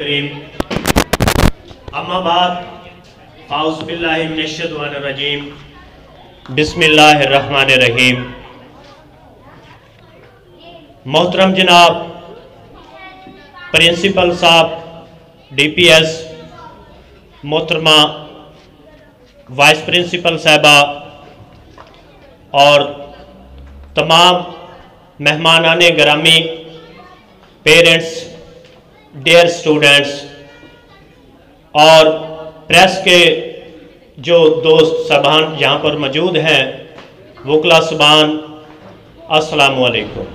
करीम अम्मा बाद फ़ाउज़ बिल्लाहि मिनश्शैतानिर्रजीम बिस्मिल्लाहिर्रहमानिर्रहीम। मोहतरम जनाब प्रिंसिपल साहब DPS, मोहतरमा वाइस प्रिंसिपल साहबा और तमाम मेहमानाने गिरामी, पेरेंट्स, डियर स्टूडेंट्स और प्रेस के जो दोस्त साहबान यहाँ पर मौजूद हैं, वकला सुबान, अस्सलाम वालेकुम।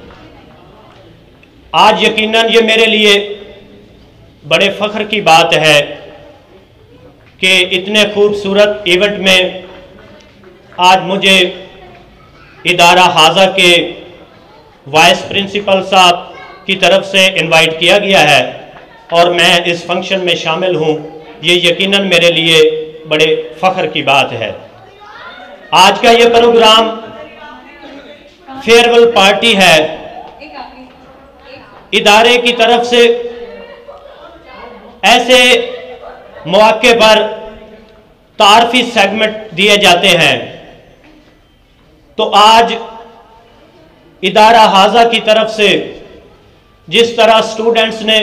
आज यकीनन ये मेरे लिए बड़े फ़ख्र की बात है कि इतने खूबसूरत इवेंट में आज मुझे इदारा हाजा के वाइस प्रिंसिपल साहब की तरफ से इनवाइट किया गया है और मैं इस फंक्शन में शामिल हूँ। ये यकीनन मेरे लिए बड़े फ़ख्र की बात है। आज का ये प्रोग्राम फेयरवेल पार्टी है। इदारे की तरफ से ऐसे मौके पर तारफी सेगमेंट दिए जाते हैं, तो आज इदारा हाजा की तरफ से जिस तरह स्टूडेंट्स ने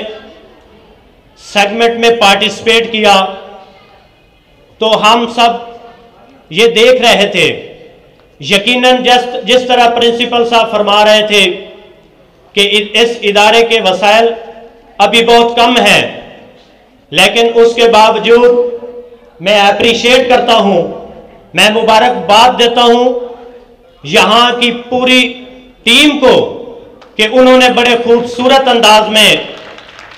सेगमेंट में पार्टिसिपेट किया, तो हम सब ये देख रहे थे। यकीनन जिस तरह प्रिंसिपल साहब फरमा रहे थे कि इस इदारे के वसाइल अभी बहुत कम हैं, लेकिन उसके बावजूद मैं अप्रिशिएट करता हूँ, मैं मुबारकबाद देता हूँ यहाँ की पूरी टीम को कि उन्होंने बड़े खूबसूरत अंदाज में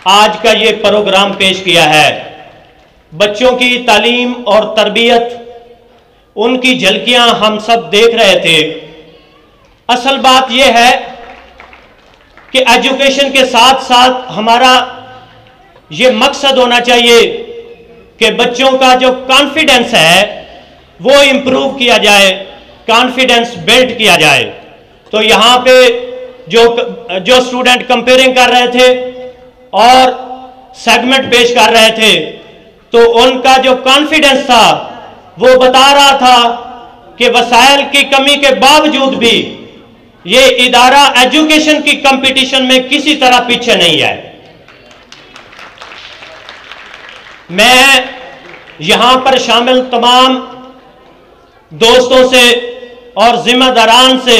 आज का ये प्रोग्राम पेश किया है। बच्चों की तालीम और तरबियत, उनकी झलकियां हम सब देख रहे थे। असल बात यह है कि एजुकेशन के साथ साथ हमारा ये मकसद होना चाहिए कि बच्चों का जो कॉन्फिडेंस है वो इम्प्रूव किया जाए, कॉन्फिडेंस बिल्ड किया जाए। तो यहाँ पे जो स्टूडेंट कंपेयरिंग कर रहे थे और सेगमेंट पेश कर रहे थे, तो उनका जो कॉन्फिडेंस था वो बता रहा था कि वसाइल की कमी के बावजूद भी ये इदारा एजुकेशन की कंपटीशन में किसी तरह पीछे नहीं है। मैं यहां पर शामिल तमाम दोस्तों से और जिम्मेदारान से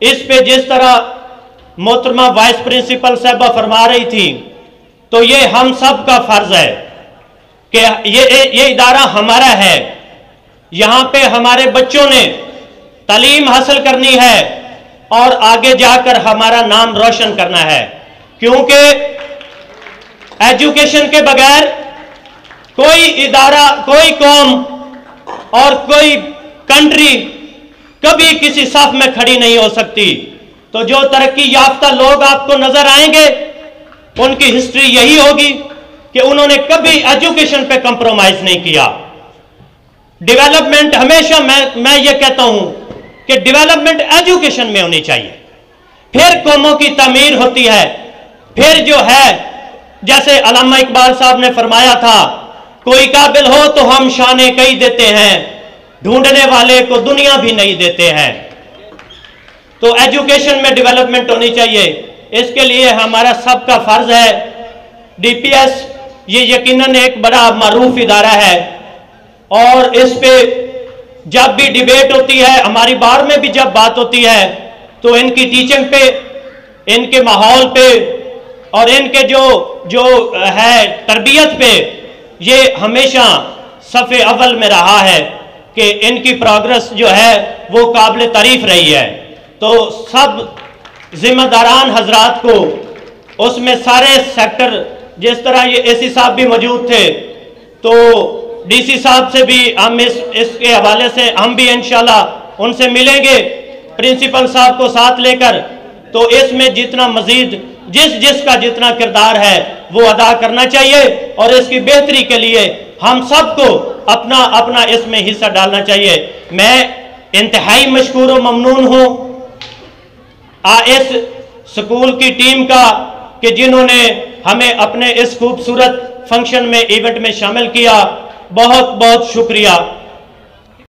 इस पे जिस तरह मोहतरमा वाइस प्रिंसिपल साहबा फरमा रही थी, तो ये हम सब का फर्ज है कि ये इदारा हमारा है। यहाँ पे हमारे बच्चों ने तालीम हासिल करनी है और आगे जाकर हमारा नाम रोशन करना है, क्योंकि एजुकेशन के बगैर कोई इदारा, कोई कौम और कोई कंट्री कभी किसी साफ में खड़ी नहीं हो सकती। तो जो तरक्की याफ्ता लोग आपको नजर आएंगे, उनकी हिस्ट्री यही होगी कि उन्होंने कभी एजुकेशन पे कंप्रोमाइज नहीं किया। डेवलपमेंट हमेशा मैं ये कहता हूं कि डेवलपमेंट एजुकेशन में होनी चाहिए, फिर कौमों की तामीर होती है। फिर जो है, जैसे अल्लामा इकबाल साहब ने फरमाया था, कोई काबिल हो तो हम शाने कई देते हैं, ढूंढने वाले को दुनिया भी नहीं देते हैं। तो एजुकेशन में डेवलपमेंट होनी चाहिए, इसके लिए हमारा सबका फर्ज है। DPS ये यकीनन एक बड़ा मारूफ इदारा है और इस पे जब भी डिबेट होती है, हमारी बार में भी जब बात होती है, तो इनकी टीचिंग पे, इनके माहौल पे और इनके जो है तरबियत पे, ये हमेशा सफ़े अव्वल में रहा है कि इनकी प्रोग्रेस जो है वो काबिल तारीफ रही है। तो सब जिम्मेदारान हजरात को, उसमें सारे सेक्टर, जिस तरह ये AC साहब भी मौजूद थे, तो DC साहब से भी हम इसके हवाले से हम भी इंशाल्लाह उनसे मिलेंगे, प्रिंसिपल साहब को साथ लेकर। तो इसमें जितना मजीद जिसका जितना किरदार है वो अदा करना चाहिए और इसकी बेहतरी के लिए हम सबको अपना अपना इसमें हिस्सा डालना चाहिए। मैं इंतहाई मशकूर और ममनून हूँ इस स्कूल की टीम का कि जिन्होंने हमें अपने इस खूबसूरत फंक्शन में, इवेंट में शामिल किया। बहुत बहुत शुक्रिया।